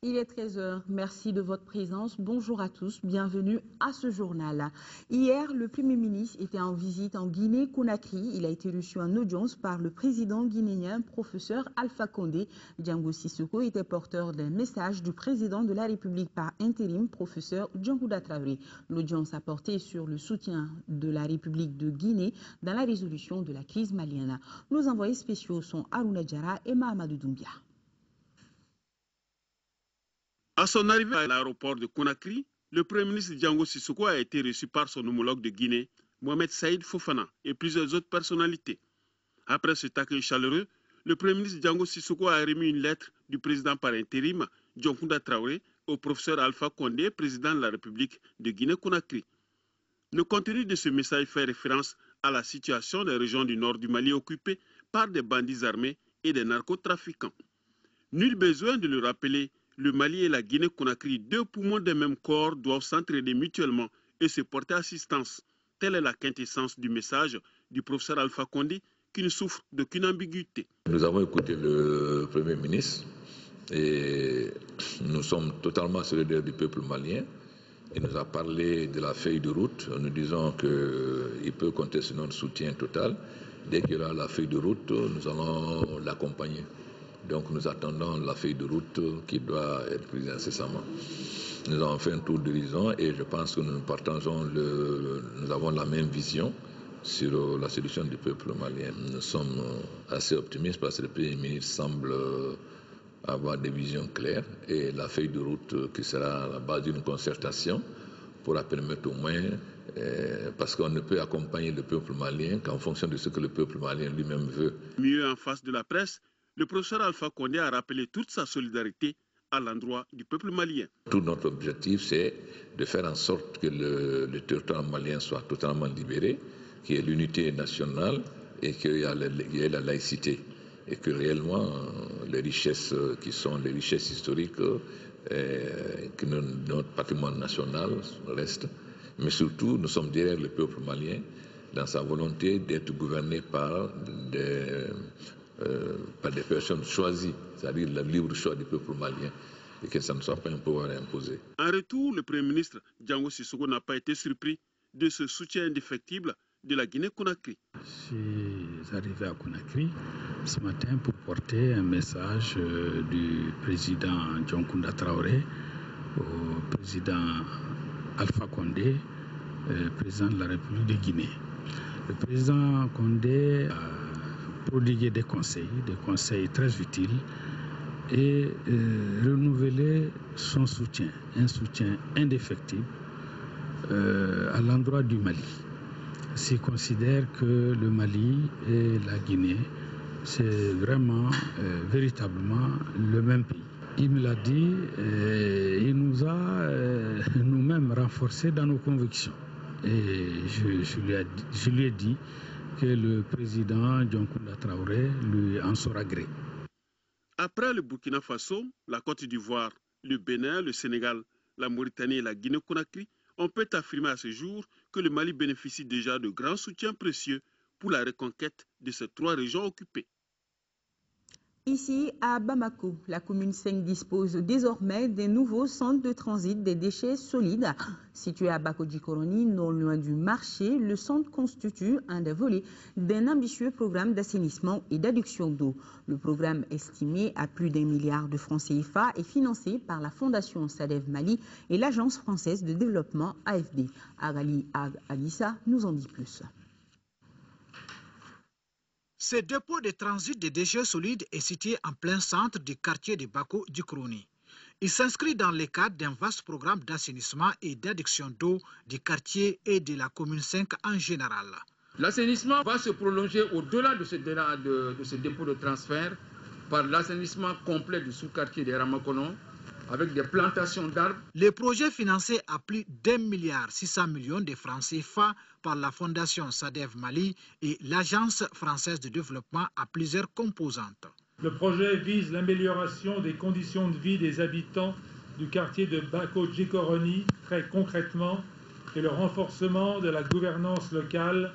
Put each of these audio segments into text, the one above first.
Il est 13 heures. Merci de votre présence. Bonjour à tous. Bienvenue à ce journal. Hier, le Premier ministre était en visite en Guinée-Conakry. Il a été reçu en audience par le président guinéen, professeur Alpha Condé. Django Sissoko était porteur d'un message du président de la République par intérim, professeur Djankouda Traoré. L'audience a porté sur le soutien de la République de Guinée dans la résolution de la crise malienne. Nos envoyés spéciaux sont Harouna Diara et Mahamadou Doumbia. À son arrivée à l'aéroport de Conakry, le Premier ministre Django Sissoko a été reçu par son homologue de Guinée, Mohamed Saïd Fofana, et plusieurs autres personnalités. Après cet accueil chaleureux, le Premier ministre Django Sissoko a remis une lettre du président par intérim, Djankouda Traoré, au professeur Alpha Condé, président de la République de Guinée-Conakry. Le contenu de ce message fait référence à la situation des régions du nord du Mali occupées par des bandits armés et des narcotrafiquants. Nul besoin de le rappeler, le Mali et la Guinée-Conakry, deux poumons d'un même corps, doivent s'entraider mutuellement et se porter assistance. Telle est la quintessence du message du professeur Alpha Condé, qui ne souffre d'aucune ambiguïté. Nous avons écouté le Premier ministre et nous sommes totalement solidaires du peuple malien. Il nous a parlé de la feuille de route. Nous disons qu'il peut compter sur notre soutien total. Dès qu'il y aura la feuille de route, nous allons l'accompagner. Donc nous attendons la feuille de route qui doit être prise incessamment. Nous avons fait un tour d'horizon et je pense que nous avons la même vision sur la solution du peuple malien. Nous sommes assez optimistes parce que le Premier ministre semble avoir des visions claires et la feuille de route qui sera à la base d'une concertation pourra permettre au moins, parce qu'on ne peut accompagner le peuple malien qu'en fonction de ce que le peuple malien lui-même veut. Mieux en face de la presse, le professeur Alpha Condé a rappelé toute sa solidarité à l'endroit du peuple malien. Tout notre objectif, c'est de faire en sorte que le territoire malien soit totalement libéré, qu'il y ait l'unité nationale et qu'il y ait la laïcité. Et que réellement, les richesses qui sont les richesses historiques, que notre patrimoine national reste. Mais surtout, nous sommes derrière le peuple malien dans sa volonté d'être gouverné par des personnes choisies, c'est-à-dire le libre choix du peuple malien, et que ça ne soit pas un pouvoir imposé. En retour, le Premier ministre Django Sissoko n'a pas été surpris de ce soutien indéfectible de la Guinée-Conakry. Je suis arrivé à Conakry ce matin pour porter un message du président Djankouda Traoré au président Alpha Condé, président de la République de Guinée. Le président Condé a prodigué des conseils très utiles et renouvelé son soutien, un soutien indéfectible à l'endroit du Mali. S'il considère que le Mali et la Guinée, c'est vraiment, véritablement le même pays. Il me l'a dit, il nous a nous-mêmes renforcés dans nos convictions. Et je lui ai dit que le président Djankouda Traoré lui en saura gré. Après le Burkina Faso, la Côte d'Ivoire, le Bénin, le Sénégal, la Mauritanie et la Guinée-Conakry, on peut affirmer à ce jour que le Mali bénéficie déjà de grands soutiens précieux pour la reconquête de ces trois régions occupées. Ici, à Bamako, la commune 5 dispose désormais d'un nouveau centre de transit des déchets solides. Situé à Bako-Djikoroni, non loin du marché, le centre constitue un des volets d'un ambitieux programme d'assainissement et d'adduction d'eau. Le programme, estimé à plus d'1 milliard de francs CFA, est financé par la Fondation SADEV Mali et l'Agence française de développement AFD. Agali Alissa nous en dit plus. Ce dépôt de transit de déchets solides est situé en plein centre du quartier de Bako-Djikoroni. Il s'inscrit dans le cadre d'un vaste programme d'assainissement et d'adduction d'eau du quartier et de la commune 5 en général. L'assainissement va se prolonger au-delà de ce dépôt de transfert par l'assainissement complet du sous-quartier de Ramakono avec des plantations d'arbres. Le projet financé à plus d'1,6 milliard de francs CFA par la Fondation SADEV Mali et l'Agence française de développement à plusieurs composantes. Le projet vise l'amélioration des conditions de vie des habitants du quartier de Bako-Djikoroni, très concrètement, et le renforcement de la gouvernance locale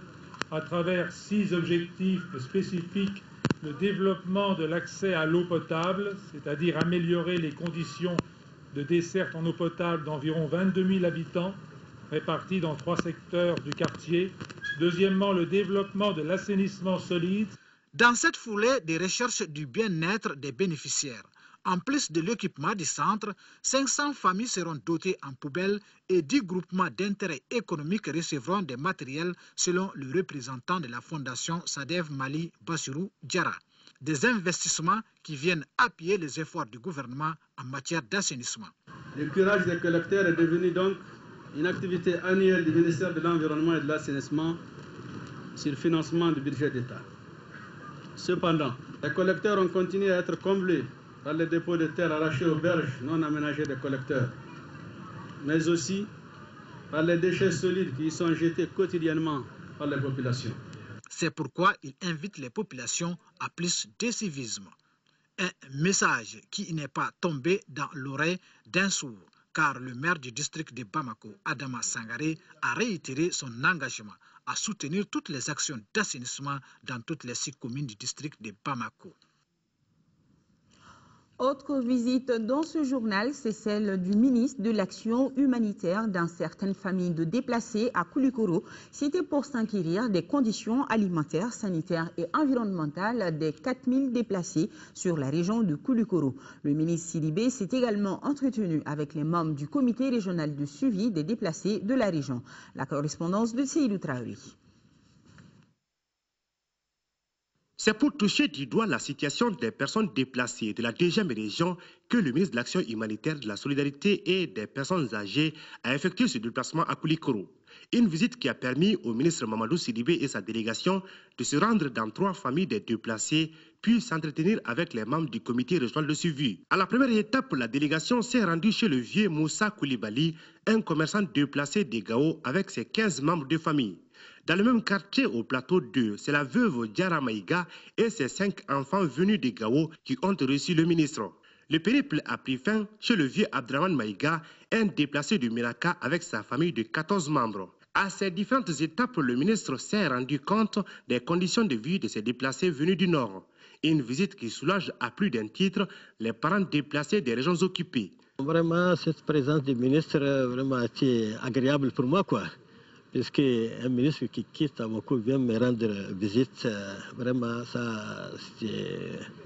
à travers 6 objectifs spécifiques: le développement de l'accès à l'eau potable, c'est-à-dire améliorer les conditions de desserte en eau potable d'environ 22 000 habitants répartis dans 3 secteurs du quartier. Deuxièmement, le développement de l'assainissement solide. Dans cette foulée, des recherches du bien-être des bénéficiaires. En plus de l'équipement du centre, 500 familles seront dotées en poubelles et 10 groupements d'intérêt économique recevront des matériels selon le représentant de la fondation Sadev Mali Bassirou Diarra. Des investissements qui viennent appuyer les efforts du gouvernement en matière d'assainissement. Le curage des collecteurs est devenu donc une activité annuelle du ministère de l'Environnement et de l'Assainissement sur le financement du budget d'État. Cependant, les collecteurs ont continué à être comblés par les dépôts de terre arrachés aux berges non aménagées des collecteurs, mais aussi par les déchets solides qui y sont jetés quotidiennement par les populations. C'est pourquoi il invite les populations à plus de civisme. Un message qui n'est pas tombé dans l'oreille d'un sourd, car le maire du district de Bamako, Adama Sangaré, a réitéré son engagement à soutenir toutes les actions d'assainissement dans toutes les 6 communes du district de Bamako. Autre visite dans ce journal, c'est celle du ministre de l'Action humanitaire dans certaines familles de déplacés à Koulikoro. C'était pour s'inquérir des conditions alimentaires, sanitaires et environnementales des 4000 déplacés sur la région de Koulikoro. Le ministre Sidibé s'est également entretenu avec les membres du comité régional de suivi des déplacés de la région. La correspondance de Seydou Traoré. C'est pour toucher du doigt la situation des personnes déplacées de la 2e région que le ministre de l'Action humanitaire, de la Solidarité et des personnes âgées a effectué ce déplacement à Koulikoro. Une visite qui a permis au ministre Mamadou Sidibé et sa délégation de se rendre dans 3 familles des déplacés, puis s'entretenir avec les membres du comité régional de suivi. À la première étape, la délégation s'est rendue chez le vieux Moussa Koulibaly, un commerçant déplacé des Gao avec ses 15 membres de famille. Dans le même quartier au plateau 2, c'est la veuve Diarra Maïga et ses 5 enfants venus de Gao qui ont reçu le ministre. Le périple a pris fin chez le vieux Abdraman Maïga, un déplacé du Miraka avec sa famille de 14 membres. À ces différentes étapes, le ministre s'est rendu compte des conditions de vie de ces déplacés venus du Nord. Une visite qui soulage à plus d'un titre les parents déplacés des régions occupées. Vraiment, cette présence du ministre vraiment été agréable pour moi, quoi. Puisque un ministre qui quitte Bamako vient me rendre visite, vraiment, ça, je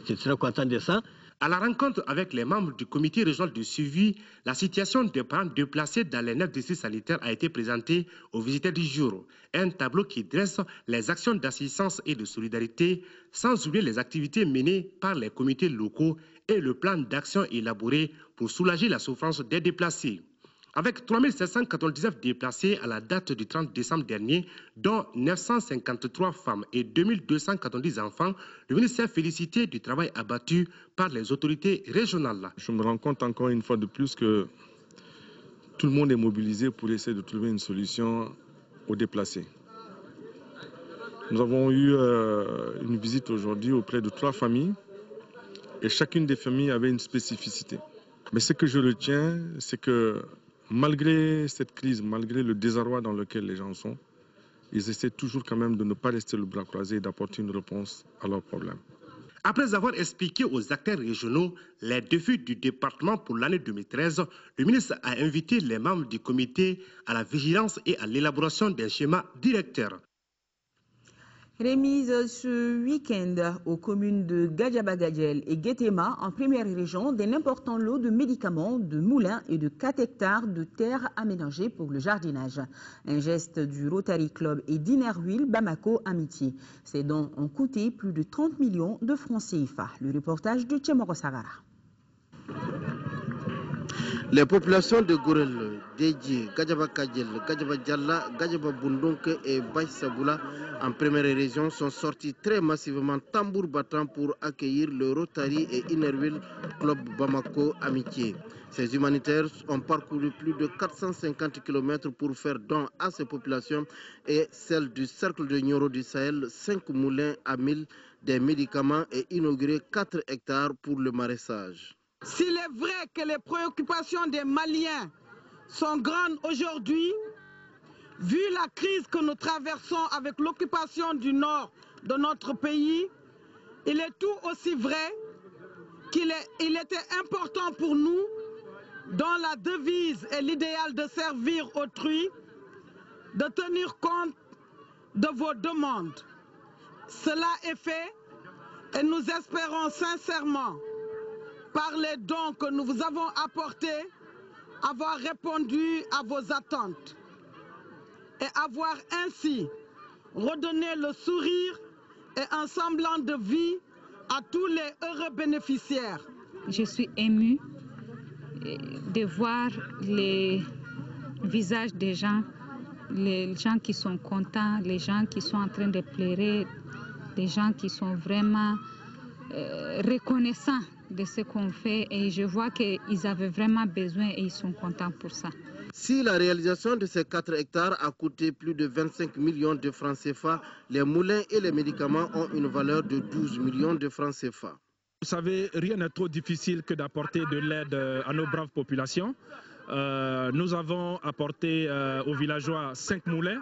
suis très content de ça. À la rencontre avec les membres du comité régional de suivi, la situation des parents déplacés dans les 9 districts sanitaires a été présentée aux visiteurs du jour. Un tableau qui dresse les actions d'assistance et de solidarité, sans oublier les activités menées par les comités locaux et le plan d'action élaboré pour soulager la souffrance des déplacés. Avec 3 799 déplacés à la date du 30 décembre dernier, dont 953 femmes et 2290 enfants, le ministère s'est félicité du travail abattu par les autorités régionales. Je me rends compte encore une fois de plus que tout le monde est mobilisé pour essayer de trouver une solution aux déplacés. Nous avons eu une visite aujourd'hui auprès de 3 familles et chacune des familles avait une spécificité. Mais ce que je retiens, c'est que malgré cette crise, malgré le désarroi dans lequel les gens sont, ils essaient toujours quand même de ne pas rester le bras croisé et d'apporter une réponse à leurs problèmes. Après avoir expliqué aux acteurs régionaux les défis du département pour l'année 2013, le ministre a invité les membres du comité à la vigilance et à l'élaboration d'un schéma directeur. Remise ce week-end aux communes de Gadjabagadjel et Guétéma, en première région, d'un important lot de médicaments, de moulins et de 4 hectares de terres aménagées pour le jardinage. Un geste du Rotary Club et d'Inerhuile Bamako Amitié. Ces dons ont coûté plus de 30 millions de francs CFA. Le reportage de Tchemoro Sagara. Les populations de Gourel, Dédié, Gadjaba Kadjel, Gadjaba Djalla, Gadjaba Bundonke et Baïsaboula en première région sont sortis très massivement tambour battant pour accueillir le Rotary et Inerhuile Club Bamako Amitié. Ces humanitaires ont parcouru plus de 450 km pour faire don à ces populations et celles du Cercle de Nioro du Sahel, 5 moulins à 1000, des médicaments et inauguré 4 hectares pour le maraîchage. S'il est vrai que les préoccupations des Maliens sont grandes aujourd'hui, vu la crise que nous traversons avec l'occupation du nord de notre pays, il est tout aussi vrai qu'il était important pour nous dont la devise est l'idéal de servir autrui, de tenir compte de vos demandes. Cela est fait et nous espérons sincèrement, par les dons que nous vous avons apportés, avoir répondu à vos attentes et avoir ainsi redonné le sourire et un semblant de vie à tous les heureux bénéficiaires. Je suis émue de voir les visages des gens, les gens qui sont contents, les gens qui sont en train de pleurer, les gens qui sont vraiment reconnaissants de ce qu'on fait et je vois qu'ils avaient vraiment besoin et ils sont contents pour ça. Si la réalisation de ces 4 hectares a coûté plus de 25 millions de francs CFA, les moulins et les médicaments ont une valeur de 12 millions de francs CFA. Vous savez, rien n'est trop difficile que d'apporter de l'aide à nos braves populations. Nous avons apporté aux villageois 5 moulins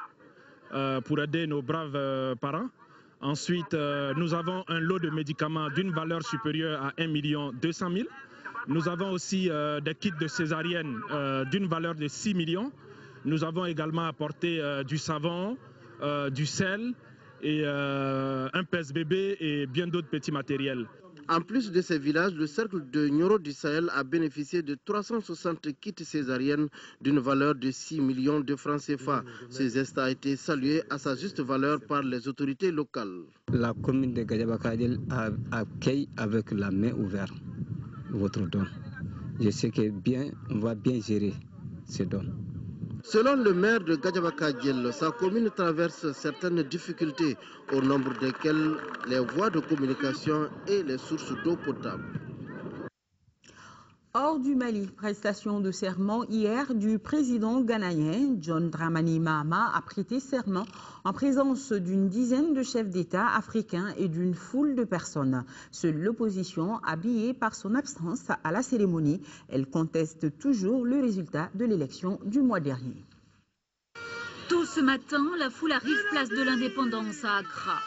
pour aider nos braves parents. Ensuite, nous avons un lot de médicaments d'une valeur supérieure à 1 200 000. Nous avons aussi des kits de césarienne d'une valeur de 6 millions. Nous avons également apporté du savon, du sel, et un pèse-bébé et bien d'autres petits matériels. En plus de ces villages, le cercle de Nioro du Sahel a bénéficié de 360 kits césariennes d'une valeur de 6 millions de francs CFA. Ce geste a été salué à sa juste valeur par les autorités locales. La commune de Gadjaba-Kadiel accueille avec la main ouverte votre don. Je sais qu'on va bien gérer ces dons. Selon le maire de Gadjaba-Kadiel, sa commune traverse certaines difficultés, au nombre desquelles les voies de communication et les sources d'eau potable. Hors du Mali, prestation de serment hier du président ghanéen John Dramani Mahama a prêté serment en présence d'une dizaine de chefs d'État africains et d'une foule de personnes. Seule l'opposition, habillée par son absence à la cérémonie, elle conteste toujours le résultat de l'élection du mois dernier. Tôt ce matin, la foule arrive place de l'Indépendance à Accra.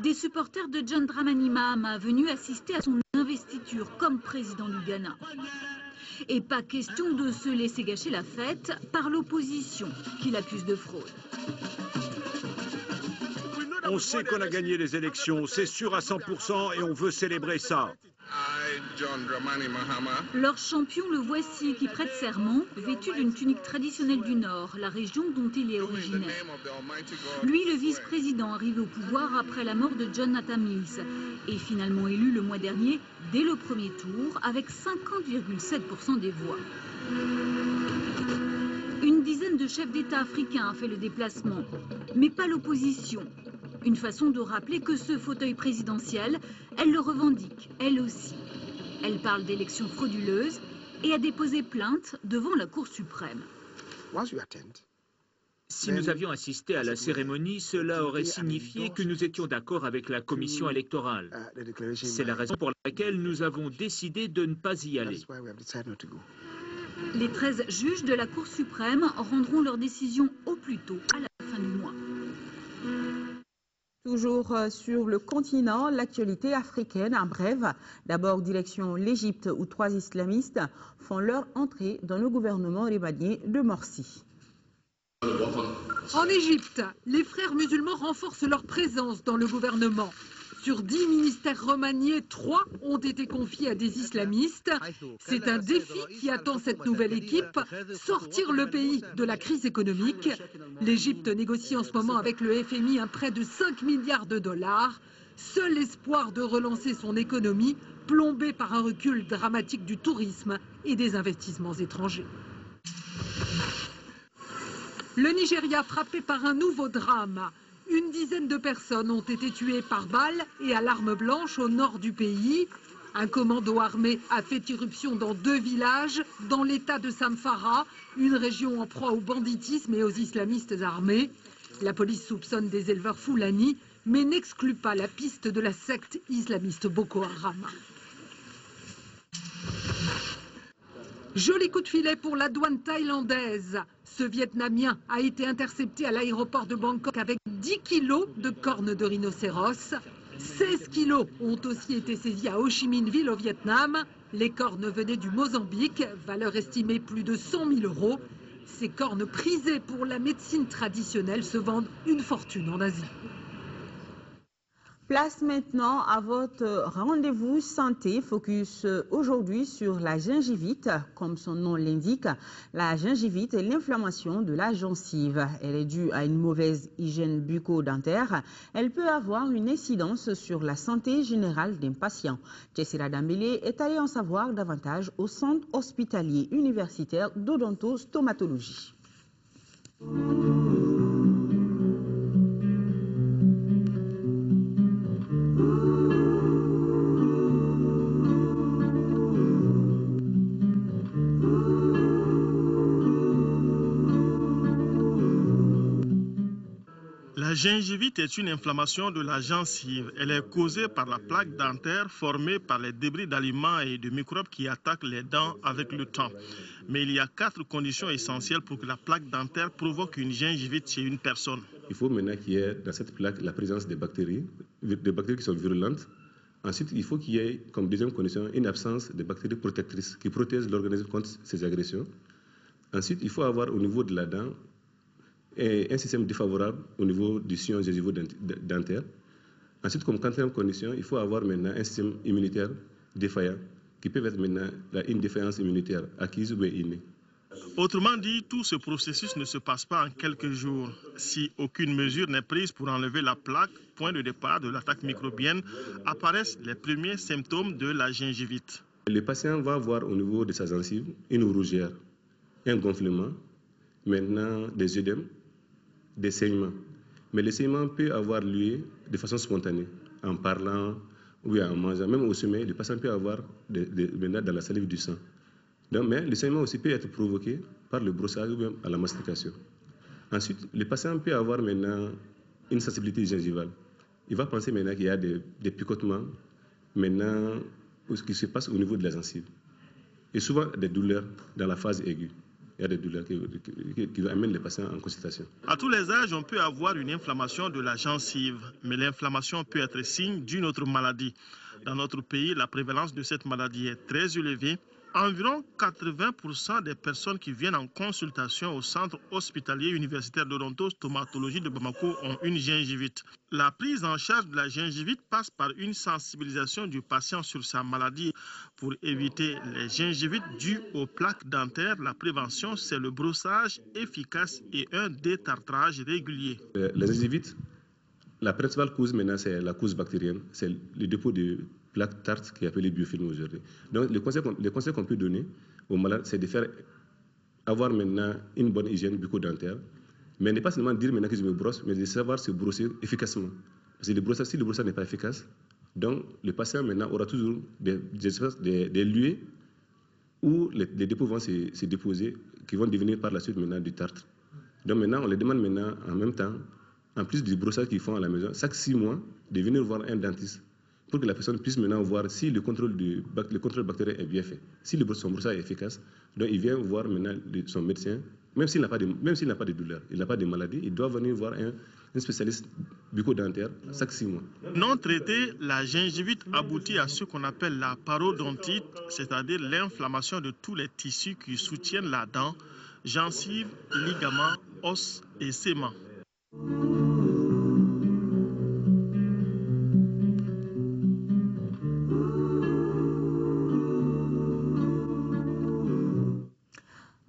Des supporters de John Dramani Mahama venus assister à son investiture comme président du Ghana. Et pas question de se laisser gâcher la fête par l'opposition qui l'accuse de fraude. On sait qu'on a gagné les élections, c'est sûr à 100% et on veut célébrer ça. Leur champion, le voici, qui prête serment, vêtu d'une tunique traditionnelle du Nord, la région dont il est originaire. Lui, le vice-président, arrivé au pouvoir après la mort de John Atta Mills, est finalement élu le mois dernier, dès le premier tour, avec 50,7% des voix. Une dizaine de chefs d'État africains a fait le déplacement, mais pas l'opposition. Une façon de rappeler que ce fauteuil présidentiel, elle le revendique, elle aussi. Elle parle d'élections frauduleuses et a déposé plainte devant la Cour suprême. Si nous avions assisté à la cérémonie, cela aurait signifié que nous étions d'accord avec la commission électorale. C'est la raison pour laquelle nous avons décidé de ne pas y aller. Les 13 juges de la Cour suprême rendront leur décision au plus tôt à la fin du mois. Toujours sur le continent, l'actualité africaine en bref. D'abord, direction l'Égypte où 3 islamistes font leur entrée dans le gouvernement ribadien de Morsi. En Égypte, les frères musulmans renforcent leur présence dans le gouvernement. Sur 10 ministères remaniés, 3 ont été confiés à des islamistes. C'est un défi qui attend cette nouvelle équipe, sortir le pays de la crise économique. L'Égypte négocie en ce moment avec le FMI un prêt de 5 milliards de dollars. Seul espoir de relancer son économie, plombée par un recul dramatique du tourisme et des investissements étrangers. Le Nigeria frappé par un nouveau drame. Une dizaine de personnes ont été tuées par balles et à l'arme blanche au nord du pays. Un commando armé a fait irruption dans 2 villages dans l'état de Samfara, une région en proie au banditisme et aux islamistes armés. La police soupçonne des éleveurs Fulani, mais n'exclut pas la piste de la secte islamiste Boko Haram. Joli coup de filet pour la douane thaïlandaise. Ce Vietnamien a été intercepté à l'aéroport de Bangkok avec 10 kilos de cornes de rhinocéros. 16 kilos ont aussi été saisis à Ho Chi Minh Ville au Vietnam. Les cornes venaient du Mozambique, valeur estimée plus de 100 000 €. Ces cornes prisées pour la médecine traditionnelle se vendent une fortune en Asie. Place maintenant à votre rendez-vous santé, focus aujourd'hui sur la gingivite. Comme son nom l'indique, la gingivite est l'inflammation de la gencive. Elle est due à une mauvaise hygiène bucco-dentaire. Elle peut avoir une incidence sur la santé générale d'un patient. Jessira Dambélé est allée en savoir davantage au centre hospitalier universitaire d'odontostomatologie. La gingivite est une inflammation de la gencive. Elle est causée par la plaque dentaire formée par les débris d'aliments et de microbes qui attaquent les dents avec le temps. Mais il y a 4 conditions essentielles pour que la plaque dentaire provoque une gingivite chez une personne. Il faut maintenant qu'il y ait dans cette plaque la présence des bactéries qui sont virulentes. Ensuite, il faut qu'il y ait comme deuxième condition une absence de bactéries protectrices qui protègent l'organisme contre ces agressions. Ensuite, il faut avoir au niveau de la dent un système défavorable au niveau du sillon gingivo-dentaire. Ensuite, comme quatrième condition, il faut avoir maintenant un système immunitaire défaillant qui peut être maintenant une défaillance immunitaire acquise ou innée. Autrement dit, tout ce processus ne se passe pas en quelques jours. Si aucune mesure n'est prise pour enlever la plaque, point de départ de l'attaque microbienne, apparaissent les premiers symptômes de la gingivite. Le patient va avoir au niveau de sa gencive une rougeur, un gonflement, maintenant des œdèmes, des saignements. Mais les saignements peuvent avoir lieu de façon spontanée, en parlant ou en mangeant. Même au sommeil, le patient peut avoir maintenant dans la salive du sang. Donc, mais le saignement aussi peut être provoqué par le brossage ou même à la mastication. Ensuite, le patient peut avoir maintenant une sensibilité gingivale. Il va penser maintenant qu'il y a des picotements maintenant qui se passent au niveau de la gencive. Et souvent des douleurs dans la phase aiguë. Il y a des douleurs qui amènent les patients en consultation. À tous les âges, on peut avoir une inflammation de la gencive, mais l'inflammation peut être signe d'une autre maladie. Dans notre pays, la prévalence de cette maladie est très élevée. Environ 80% des personnes qui viennent en consultation au centre hospitalier universitaire d'odontostomatologie de Bamako ont une gingivite. La prise en charge de la gingivite passe par une sensibilisation du patient sur sa maladie. Pour éviter les gingivites dues aux plaques dentaires, la prévention, c'est le brossage efficace et un détartrage régulier. La gingivite, la principale cause maintenant, c'est la cause bactérienne, c'est le dépôt de plaques tartes qui est appelé biofilm aujourd'hui. Donc, le conseil qu'on peut donner aux malades, c'est de faire avoir maintenant une bonne hygiène bucco-dentaire, mais ne pas seulement dire maintenant que je me brosse, mais de savoir se brosser efficacement. Parce que si le brossage n'est pas efficace, donc le patient maintenant aura toujours des lieux où les dépôts vont se déposer, qui vont devenir par la suite maintenant du tartre. Donc maintenant, on les demande maintenant en même temps, en plus du brossage qu'ils font à la maison, chaque 6 mois, de venir voir un dentiste pour que la personne puisse maintenant voir si le contrôle bactérien est bien fait. Si son brossage est efficace, donc il vient voir maintenant son médecin, même s'il n'a pas de douleur, il n'a pas de maladie, il doit venir voir un spécialiste bucco-dentaire chaque 6 mois. Non traitée, la gingivite aboutit à ce qu'on appelle la parodontite, c'est-à-dire l'inflammation de tous les tissus qui soutiennent la dent, gencives, ligaments, os et séments.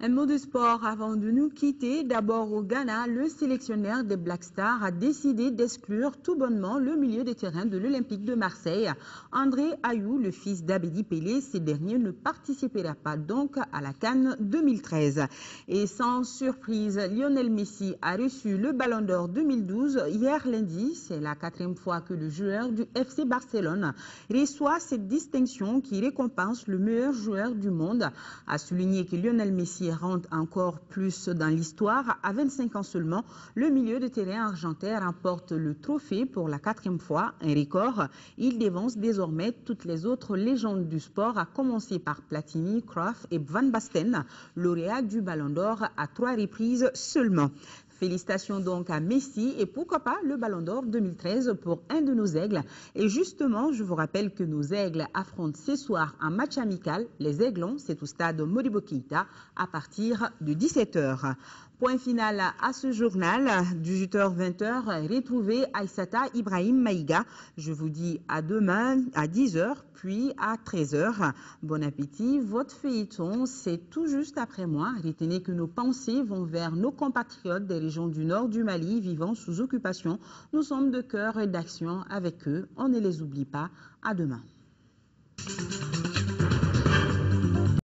Un mot de sport avant de nous quitter. D'abord au Ghana, le sélectionneur des Black Stars a décidé d'exclure tout bonnement le milieu de terrain de l'Olympique de Marseille. André Ayou, le fils d'Abedi Pelé, ce dernier ne participera pas donc à la CAN 2013. Et sans surprise, Lionel Messi a reçu le Ballon d'Or 2012 hier lundi. C'est la 4e fois que le joueur du FC Barcelone reçoit cette distinction qui récompense le meilleur joueur du monde. A souligné que Lionel Messi rentre encore plus dans l'histoire. À 25 ans seulement, le milieu de terrain argentin remporte le trophée pour la 4e fois, un record. Il dévance désormais toutes les autres légendes du sport, à commencer par Platini, Cruyff et Van Basten, lauréats du Ballon d'Or à 3 reprises seulement. Félicitations donc à Messi et pourquoi pas le Ballon d'Or 2013 pour un de nos aigles. Et justement, je vous rappelle que nos aigles affrontent ce soir un match amical. Les Aiglons, c'est au stade Modibo Keïta à partir de 17h. Point final à ce journal, 18h-20h, retrouvez Aïssata Ibrahim Maïga. Je vous dis à demain à 10h, puis à 13h. Bon appétit, votre feuilleton, c'est tout juste après moi. Retenez que nos pensées vont vers nos compatriotes des régions du nord du Mali vivant sous occupation. Nous sommes de cœur et d'action avec eux. On ne les oublie pas. À demain.